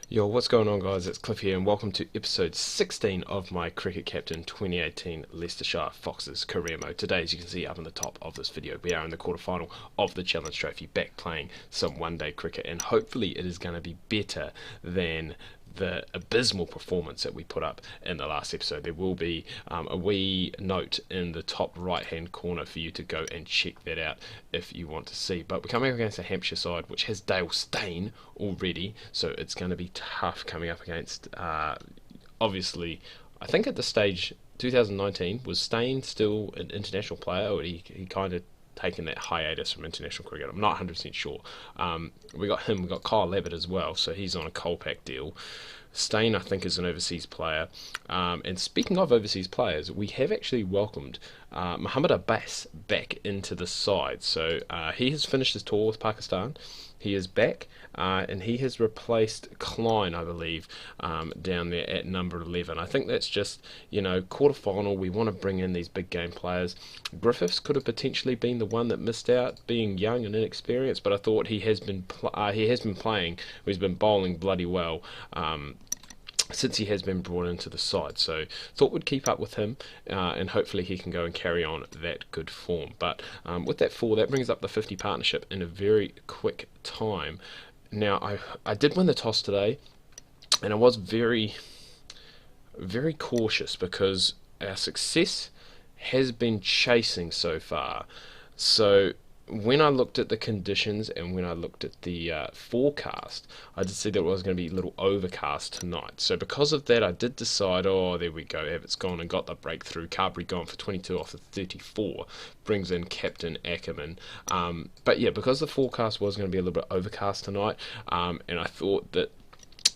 Yo, what's going on, guys? It's Cliff here, and welcome to episode 16 of my Cricket Captain 2018 Leicestershire Foxes Career Mode. Today, as you can see up on the top of this video, we are in the quarterfinal of the Challenge Trophy, back playing some one-day cricket, and hopefully it is going to be better than the abysmal performance that we put up in the last episode. There will be a wee note in the top right hand corner for you to go and check that out if you want to see. But we're coming up against a Hampshire side which has Steyn already, so it's going to be tough coming up against obviously, I think at the stage 2019 was Steyn still an international player, or he kind of taken that hiatus from international cricket. I'm not 100% sure. We got Kyle Abbott as well, so he's on a Colpack deal. Steyn, I think, is an overseas player. And speaking of overseas players, we have actually welcomed Mohammad Abbas back into the side. So he has finished his tour with Pakistan. He is back, and he has replaced Klein, I believe, down there at number 11. I think that's just, quarterfinal. We want to bring in these big game players. Griffiths could have potentially been the one that missed out, being young and inexperienced, but I thought he has been playing. He's been bowling bloody well. Since he has been brought into the side, so thought we'd keep up with him, and hopefully he can go and carry on that good form. But with that 4, that brings up the 50 partnership in a very quick time. Now I did win the toss today, and I was very, very cautious because our success has been chasing so far. So when I looked at the conditions and when I looked at the forecast, I did see that it was going to be a little overcast tonight. So because of that, I did decide, oh, there we go, Abbott's gone and got the breakthrough. Carberry gone for 22 off of 34, brings in Captain Ackerman. But yeah, because the forecast was going to be a little bit overcast tonight, and I thought that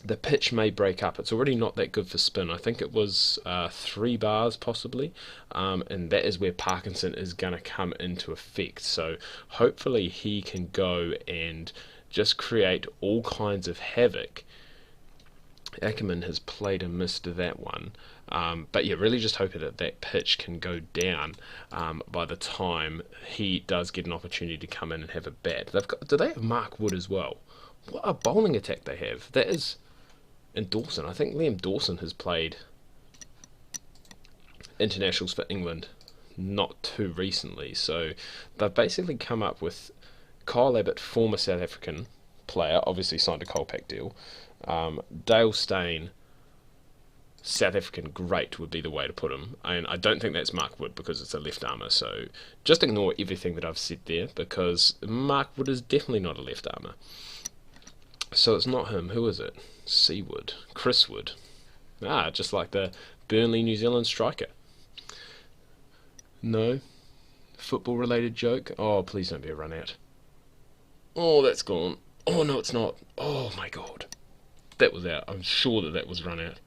the pitch may break up. It's already not that good for spin. I think it was 3 bars possibly, and that is where Parkinson is going to come into effect. So hopefully he can go and just create all kinds of havoc. Ackerman has played and missed that one. But yeah, really just hoping that that pitch can go down by the time he does get an opportunity to come in and have a bat. Do they have Mark Wood as well? What a bowling attack they have. That is... And Dawson, I think Liam Dawson has played internationals for England not too recently. So they've basically come up with Kyle Abbott, former South African player, obviously signed a Colpack deal. Dale Steyn, South African great would be the way to put him. And I don't think that's Mark Wood because it's a left armour. So just ignore everything that I've said there, because Mark Wood is definitely not a left armour. So it's not him. Who is it? Seawood. Chris Wood. Just like the Burnley New Zealand striker. No. Football related joke. Oh, please don't be a run out. Oh, that's gone. Oh, no, it's not. Oh, my God. That was out. I'm sure that was run out.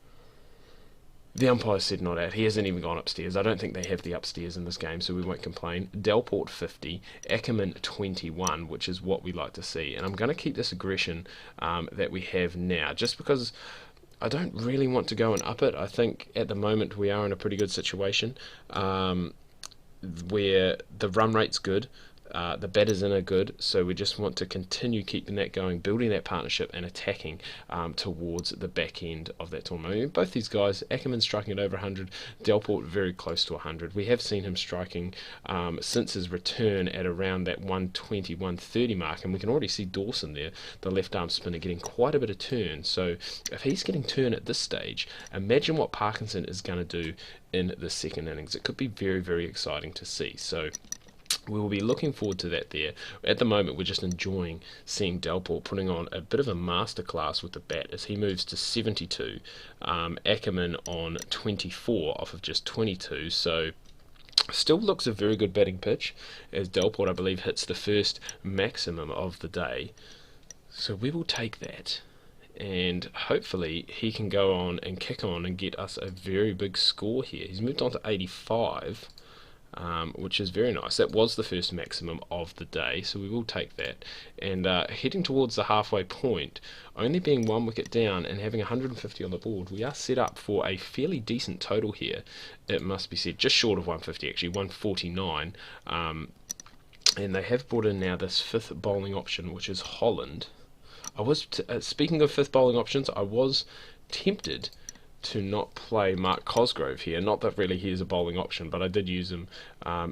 The umpire said not out. He hasn't even gone upstairs. I don't think they have the upstairs in this game, so we won't complain. Delport 50, Ackerman 21, which is what we like to see. And I'm going to keep this aggression that we have now, just because I don't really want to go and up it. I think at the moment we are in a pretty good situation where the run rate's good. The batters in are good, so we just want to continue keeping that going, building that partnership and attacking towards the back end of that tournament. I mean, both these guys, Ackerman striking at over 100, Delport very close to 100. We have seen him striking since his return at around that 120, 130 mark, and we can already see Dawson there, the left arm spinner, getting quite a bit of turn. So if he's getting turn at this stage, imagine what Parkinson is going to do in the second innings. It could be very, very exciting to see. So we will be looking forward to that there. At the moment, we're just enjoying seeing Delport putting on a bit of a masterclass with the bat as he moves to 72. Ackerman on 24 off of just 22. So still looks a very good batting pitch as Delport, I believe, hits the first maximum of the day. So we will take that. And hopefully he can go on and kick on and get us a very big score here. He's moved on to 85. Which is very nice. That was the first maximum of the day, so we will take that. And heading towards the halfway point, only being 1 wicket down and having 150 on the board, we are set up for a fairly decent total here, it must be said. Just short of 150 actually, 149. And they have brought in now this 5th bowling option, which is Holland. Speaking of fifth bowling options, I was tempted to not play Mark Cosgrove here. Not that really he is a bowling option, but I did use him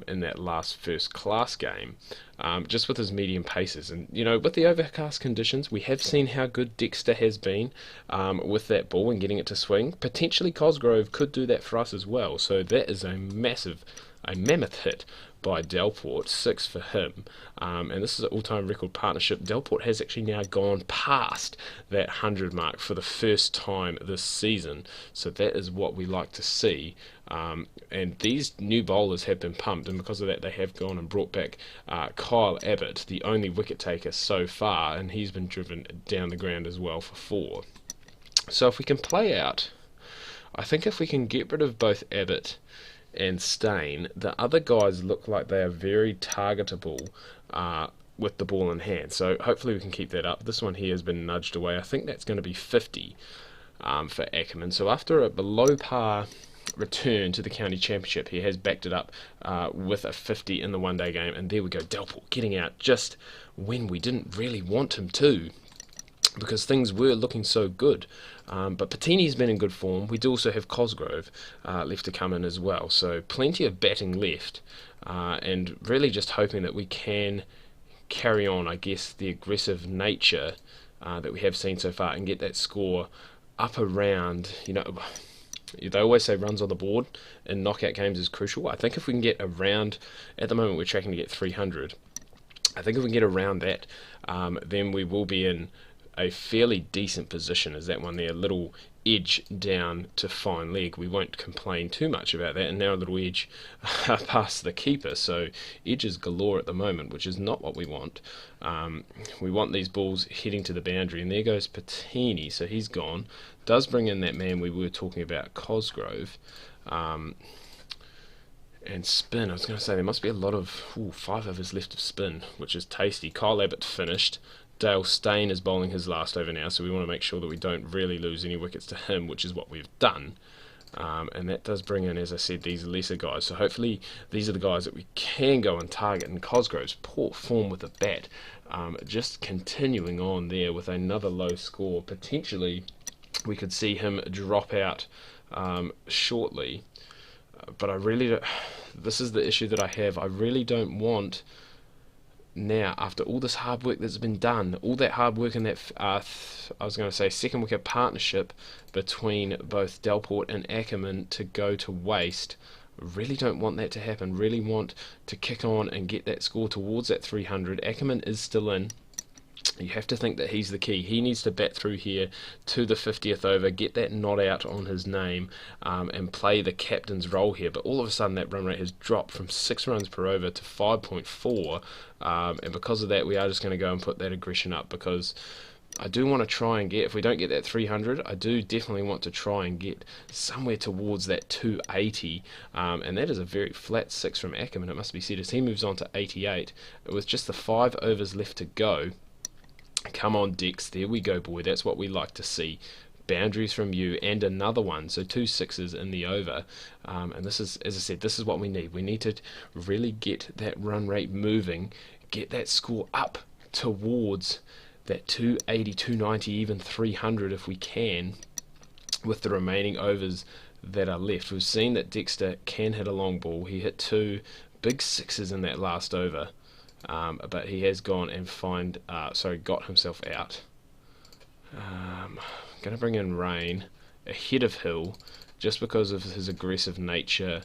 in that last first class game, just with his medium paces. And with the overcast conditions, we have seen how good Dexter has been with that ball and getting it to swing. Potentially Cosgrove could do that for us as well. So that is a mammoth hit by Delport, 6 for him, and this is an all-time record partnership. Delport has actually now gone past that 100 mark for the first time this season, so that is what we like to see. And these new bowlers have been pumped, and because of that they have gone and brought back Kyle Abbott, the only wicket taker so far, and he's been driven down the ground as well for 4. So if we can play out, I think if we can get rid of both Abbott and Steyn, the other guys look like they are very targetable with the ball in hand. So hopefully we can keep that up. This one here has been nudged away. I think that's going to be 50 for Ackerman. So after a below par return to the county championship, he has backed it up with a 50 in the one-day game. And there we go, Delport getting out just when we didn't really want him to, because things were looking so good. But Patini's been in good form. We do also have Cosgrove left to come in as well. So plenty of batting left, and really just hoping that we can carry on, I guess, the aggressive nature that we have seen so far and get that score up around, they always say runs on the board in knockout games is crucial. I think if we can get around, at the moment we're tracking to get 300. I think if we can get around that, then we will be in a fairly decent position as that one there, a little edge down to fine leg. We won't complain too much about that, and now a little edge past the keeper, so edges galore at the moment, which is not what we want. We want these balls heading to the boundary, and there goes Patini, so he's gone. Does bring in that man we were talking about, Cosgrove, and spin. I was going to say there must be a lot of 5 overs left of spin, which is tasty. Kyle Abbott finished. Dale Steyn is bowling his last over now, so we want to make sure that we don't really lose any wickets to him, which is what we've done. And that does bring in, as I said, these lesser guys. So hopefully these are the guys that we can go and target. And Cosgrove's poor form with the bat, just continuing on there with another low score. Potentially we could see him drop out shortly. But I really don't, this is the issue that I have. I really don't want, now, after all this hard work that's been done, all that hard work in that, I was going to say, second wicket partnership between both Delport and Ackerman to go to waste. Really don't want that to happen. Really want to kick on and get that score towards that 300. Ackerman is still in. You have to think that he's the key. He needs to bat through here to the 50th over, get that not out on his name, and play the captain's role here. But all of a sudden that run rate has dropped from 6 runs per over to 5.4, and because of that we are just going to go and put that aggression up, because I do want to try and get, if we don't get that 300, I do definitely want to try and get somewhere towards that 280, and that is a very flat 6 from Ackerman, it must be said, as he moves on to 88 with just the 5 overs left to go. Come on, Dex, there we go, boy, that's what we like to see. Boundaries from you and another one, so 2 6s in the over, and this is, as I said, this is what we need. We need to really get that run rate moving, get that score up towards that 280, 290, even 300 if we can, with the remaining overs that are left. We've seen that Dexter can hit a long ball. He hit 2 big 6s in that last over. But he has gone and got himself out. Going to bring in Rain ahead of Hill just because of his aggressive nature,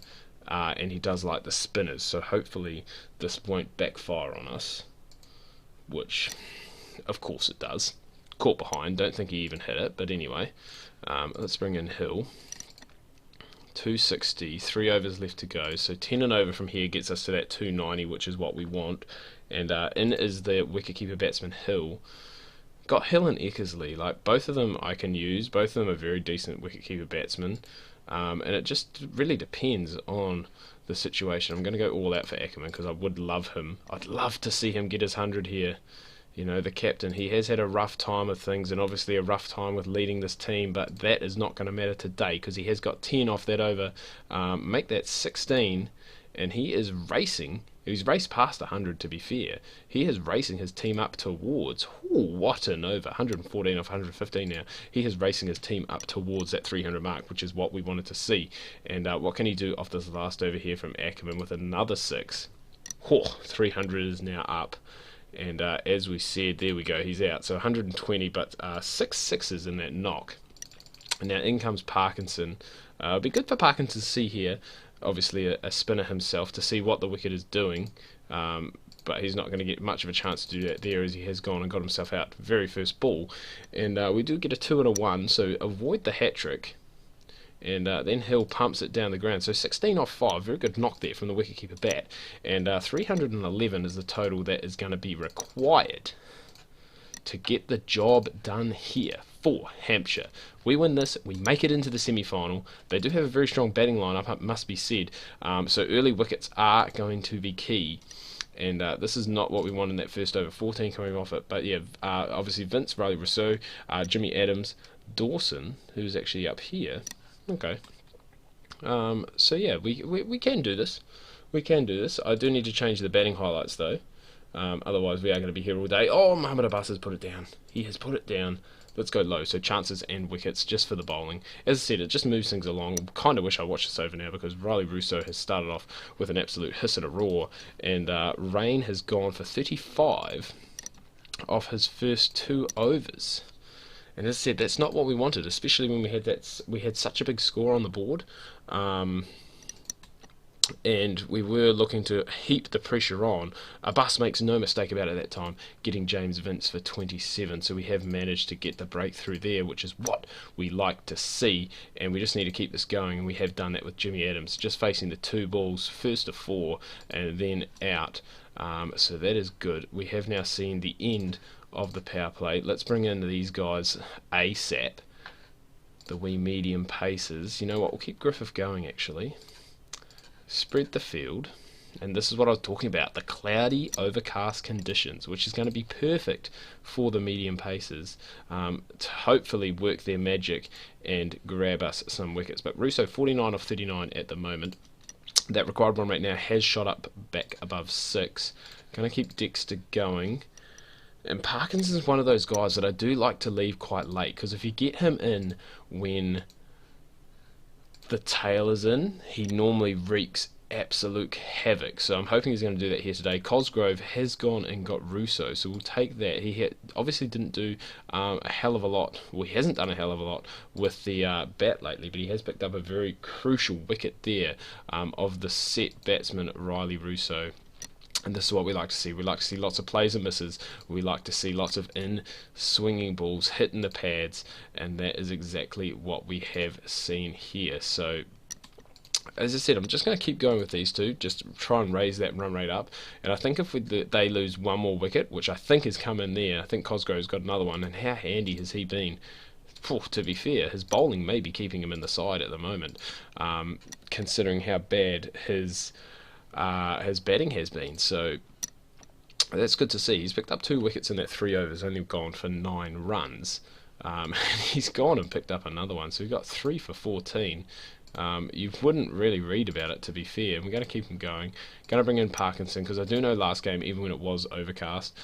and he does like the spinners, so hopefully this won't backfire on us, which of course it does. Caught behind, don't think he even hit it, but anyway, let's bring in Hill. 260, 3 overs left to go, so 10 and over from here gets us to that 290, which is what we want. And in is the wicketkeeper batsman Hill. Got Hill and Eckersley, like both of them I can use, both of them are very decent wicketkeeper batsmen, and it just really depends on the situation. I'm going to go all out for Ackerman because I would love him. I'd love to see him get his 100 here. You know, the captain, he has had a rough time of things, and obviously a rough time with leading this team, but that is not going to matter today because he has got 10 off that over. Make that 16, and he is racing He's raced past 100 to be fair. He is racing his team up towards, what an over, 114 off 115 now. He is racing his team up towards that 300 mark, which is what we wanted to see. And what can he do off this last over here from Ackerman with another 6? 300 is now up. And as we said, there we go, he's out. So 120, but 6 sixes in that knock. And now in comes Parkinson. It'll be good for Parkinson to see here, obviously a spinner himself, to see what the wicket is doing. But he's not going to get much of a chance to do that there, as he has gone and got himself out very first ball. And we do get a 2 and a 1, so avoid the hat-trick. And then Hill pumps it down the ground. So 16 off 5, very good knock there from the wicketkeeper bat. And 311 is the total that is going to be required to get the job done here for Hampshire. We win this, we make it into the semi-final. They do have a very strong batting lineup, it must be said. So early wickets are going to be key. And this is not what we want in that first over, 14 coming off it. But yeah, obviously Vince, Riley Rousseau, Jimmy Adams, Dawson, who's actually up here. Okay. So yeah, we can do this. We can do this. I do need to change the batting highlights though. Otherwise we are going to be here all day. Oh, Mohamed Abbas has put it down. He has put it down. Let's go low. So chances and wickets just for the bowling. As I said, it just moves things along. Kind of wish I watched this over now, because Riley Rousseau has started off with an absolute hiss and a roar. And Rain has gone for 35 off his first 2 overs. And as I said, that's not what we wanted, especially when we had such a big score on the board. And we were looking to heap the pressure on. Abbas makes no mistake about it at that time, getting James Vince for 27. So we have managed to get the breakthrough there, which is what we like to see. And we just need to keep this going, and we have done that with Jimmy Adams, just facing the 2 balls, first to 4, and then out. So that is good. We have now seen the end of the power play. Let's bring in these guys ASAP, the wee medium paces. You know what, we'll keep Griffith going actually. Spread the field, and this is what I was talking about, the cloudy overcast conditions, which is going to be perfect for the medium paces to hopefully work their magic and grab us some wickets. But Rousseau 49 off 39 at the moment. That required run rate now has shot up back above 6. Going to keep Dexter going. And Parkinson's is one of those guys that I do like to leave quite late, because if you get him in when the tail is in, he normally wreaks absolute havoc. So I'm hoping he's going to do that here today. Cosgrove has gone and got Rousseau, so we'll take that. He obviously didn't do a hell of a lot. Well, he hasn't done a hell of a lot with the bat lately, but he has picked up a very crucial wicket there of the set batsman Riley Rousseau. And this is what we like to see. We like to see lots of plays and misses. We like to see lots of in-swinging balls hitting the pads, and that is exactly what we have seen here. So, as I said, I'm just going to keep going with these two, just try and raise that run rate up. And I think if they lose one more wicket, which I think has come in there, I think Cosgrove's got another one, and how handy has he been? To be fair, his bowling may be keeping him in the side at the moment, considering how bad his batting has been. So that's good to see. He's picked up 2 wickets in that 3 overs, only gone for 9 runs. And he's gone and picked up another one, so we got 3 for 14. You wouldn't really read about it, to be fair. We're going to keep him going. Going to bring in Parkinson, because I do know last game, even when it was overcast,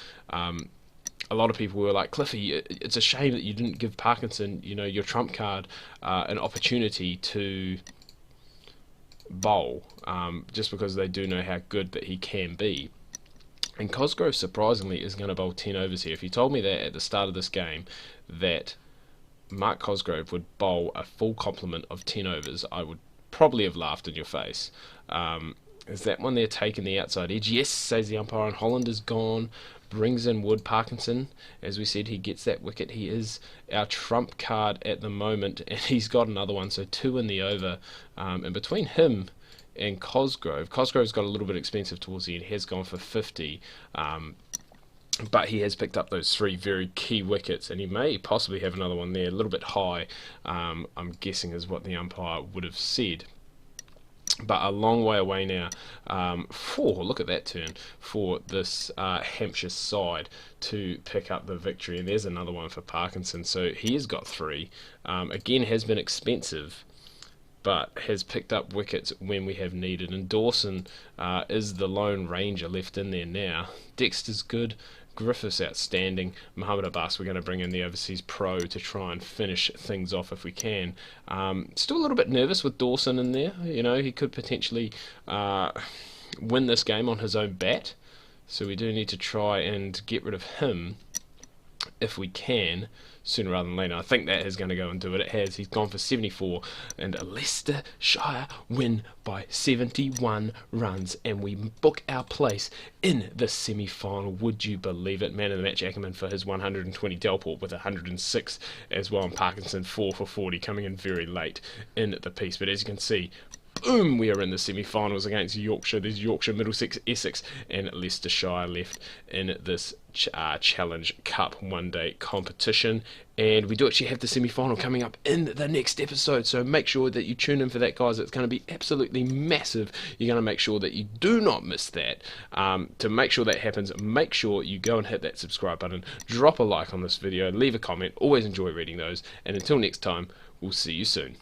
a lot of people were like, Cliffy, it's a shame that you didn't give Parkinson, you know, your trump card, an opportunity to bowl, just because they do know how good that he can be. And Cosgrove surprisingly is going to bowl 10 overs here. If you told me that at the start of this game that Mark Cosgrove would bowl a full complement of 10 overs, I would probably have laughed in your face. Is that one there taking the outside edge? Yes, says the umpire, and Holland is gone. Brings in Wood. Parkinson, as we said, he gets that wicket. He is our trump card at the moment, and he's got another one, so 2 in the over. And between him and Cosgrove's got a little bit expensive towards the end. He has gone for 50, but he has picked up those 3 very key wickets, and he may possibly have another one there, a little bit high, I'm guessing is what the umpire would have said. But a long way away now. Look at that turn for this Hampshire side to pick up the victory. And there's another one for Parkinson. So he has got 3. Again, has been expensive. but has picked up wickets when we have needed. And Dawson is the lone ranger left in there now. Dexter's good. Griffith's outstanding. Mohamed Abbas, we're going to bring in the overseas pro to try and finish things off if we can. Still a little bit nervous with Dawson in there. You know, he could potentially win this game on his own bat. So we do need to try and get rid of him if we can, sooner rather than later. I think that is going to go and do it. It has. He's gone for 74, and Leicestershire win by 71 runs, and we book our place in the semi-final. Would you believe it? Man of the match Ackerman for his 120, Delport with 106 as well, and Parkinson 4 for 40, coming in very late in the piece. But as you can see, boom, we are in the semi-finals against Yorkshire. There's Yorkshire, Middlesex, Essex and Leicestershire left in this Challenge Cup one-day competition. And we do actually have the semi-final coming up in the next episode, so make sure that you tune in for that, guys. It's going to be absolutely massive. You're going to make sure that you do not miss that. To make sure that happens, make sure you go and hit that subscribe button, drop a like on this video, leave a comment. Always enjoy reading those, and until next time, we'll see you soon.